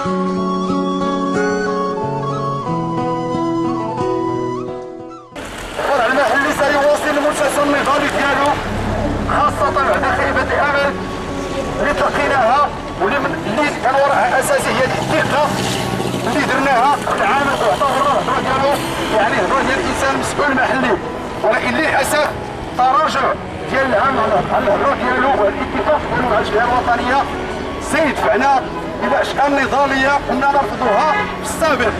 الفرع المحلي سيواصل المنتشر النضالي ديالو، خاصة بعد خيبة الأمل اللي تلقيناها واللي كان وراها أساسي هي الثقة اللي درناها العام واعتبرنا الهضرة ديالو يعني هضرة ديال الإنسان مسؤول محلي، ولكن للأسف تراجع ديال العام على الهضرة ديالو والاتفاق ديالو مع الجهة الوطنية سيدفعنا إلى أشكال نضالية كنا نرفضها في السابق.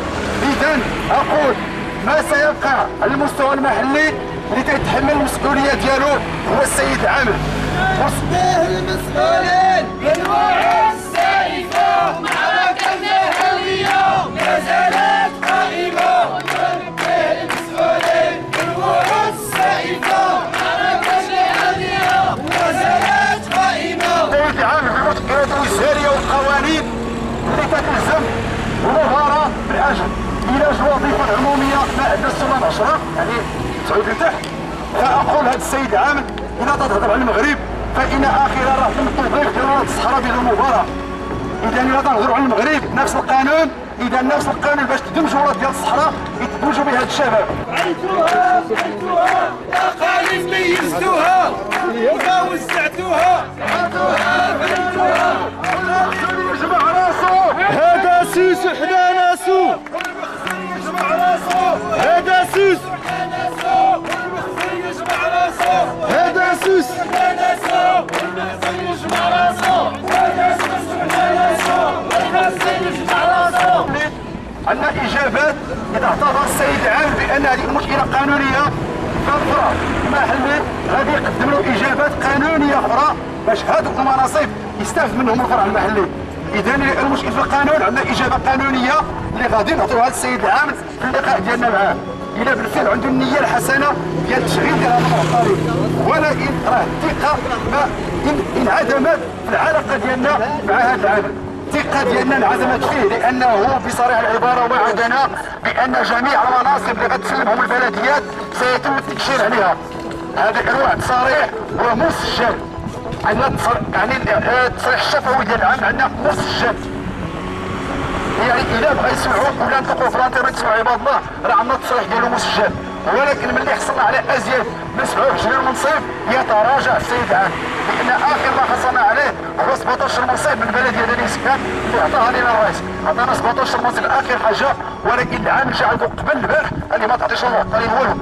إذا أقول ما سيبقى على المستوى المحلي اللي تيتحمل المسؤوليه ديالو هو السيد العامل. وصبيه المسؤولين بالوعي السائفه، معركتنا هويه ما زالت قائمه. وصبيه المسؤولين بالوعي السائفه، معركتنا هويه ما زالت قائمه. السيد العامل بالمذكرات الوزاريه والقوانين اللي تتلزم المباراه بالاجل إلاج وظيفة عمومية ما عندنا السنة العشرة يعني تعود لتحت. فأقول هذا السيد العامل إذا تهضر على المغرب فإن آخر راه تم التوظيف ديال الصحراء ديال المباراة. إذا إلا تهضروا على المغرب نفس القانون، إذا نفس القانون باش تدمجوا ولاد ديال الصحراء يتدمجوا بهذا الشباب. فعلتوها تقاليد ميزتوها وإذا وزعتوها فعلتوها يجمع راسو هذا سوس حدا ناسو، هذا سوس هذا سوس عندنا اجابات اذا اعتبر السيد العام بان هذه المشكله قانونيه فالفرع المحلي غادي يقدم له اجابات قانونيه اخرى باش هذوك المناصب يستافد منهم الفرع المحلي. اذا المشكل في القانون عندنا اجابه قانونيه اللي غادي نعطيوها للسيد العام في اللقاء ديالنا معاه الى بالفعل عنده النيه الحسنه ديال التشغيل ديال هذا المعطلين. ولكن راه الثقه ما انعدمت في العلاقه ديالنا مع هذا العامل. الثقه ديالنا انعدمت فيه لانه بصريح العباره وعدنا بان جميع المناصب اللي غتسلمهم البلديات سيتم التكشير عليها. هذا الوعد صريح ومسجل. عندنا يعني التصريح الشفوي ديال العام عندنا مسجل. يعني الا بغا يسمعوا ولا نطلقوا في الانترنت تسمعوا عباد الله راه عندنا التصريح ديالو مسجل. ولكن ملي حصلنا على ازيد من 27 منصب يتراجع السيد العام لان اخر ما حصلنا عليه هو 17 منصب من البلديه ديال الاسكان اللي عطاها لنا الرئيس. عطانا 17 منصب اخر حاجه، ولكن العام جا عنده قبل البارح قال لي ما تعطيش المعطلين والو،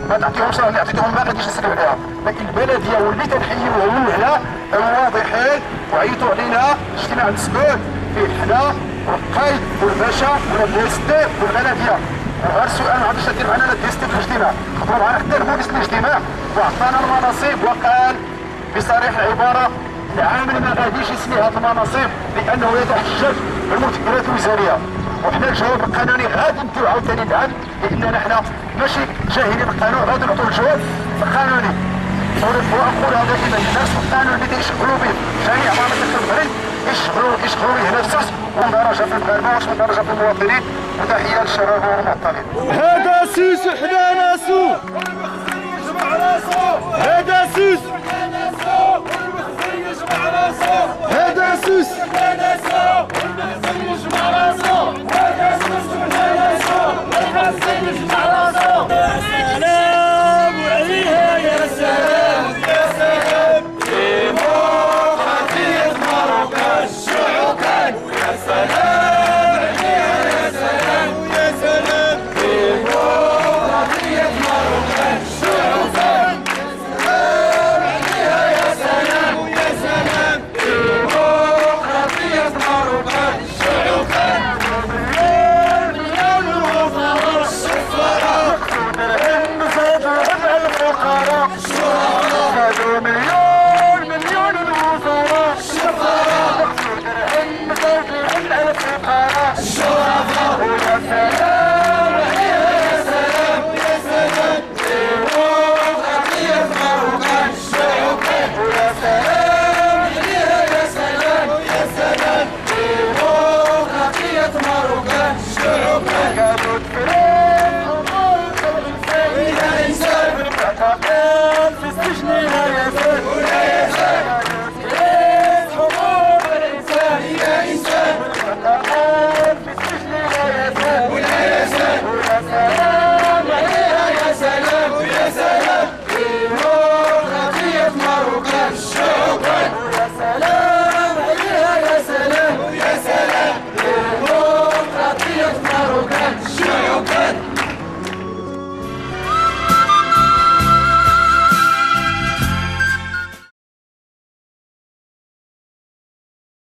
ما تعطيهمش، راه اللي عطيتهم ما غاديش نسلم عليها. لكن البلديه واللي تنحيوها الاولى واضحين وعيطوا علينا اجتماع مسؤول فيه حنا والقايد والباشا والديستي والبلديه. وغير السؤال ما عرفتش دير معنا لا ديستي في الاجتماع، خطروا معنا حتى المجلس الاجتماع وعطانا المناصب وقال بصريح العباره العامل ما غاديش يسمي هذه المناصب لانه يتحجج بالمذكرات الوزاريه. وحنا الجواب القانوني غادي نديو عاوتاني العام لاننا حنا ماشي جاهلين القانون، غادي نعطيو الجواب القانوني. واقول هذا دائما نفس القانون اللي تيشغلوا به جميع مناطق المغرب يشغلوا به نفسه ومن درجه في المغاربه واش من درجه في المواطنين. وتحيه للشباب والمعطلين. هذا سوس حدا ناسو، هذا سوس هذا سوس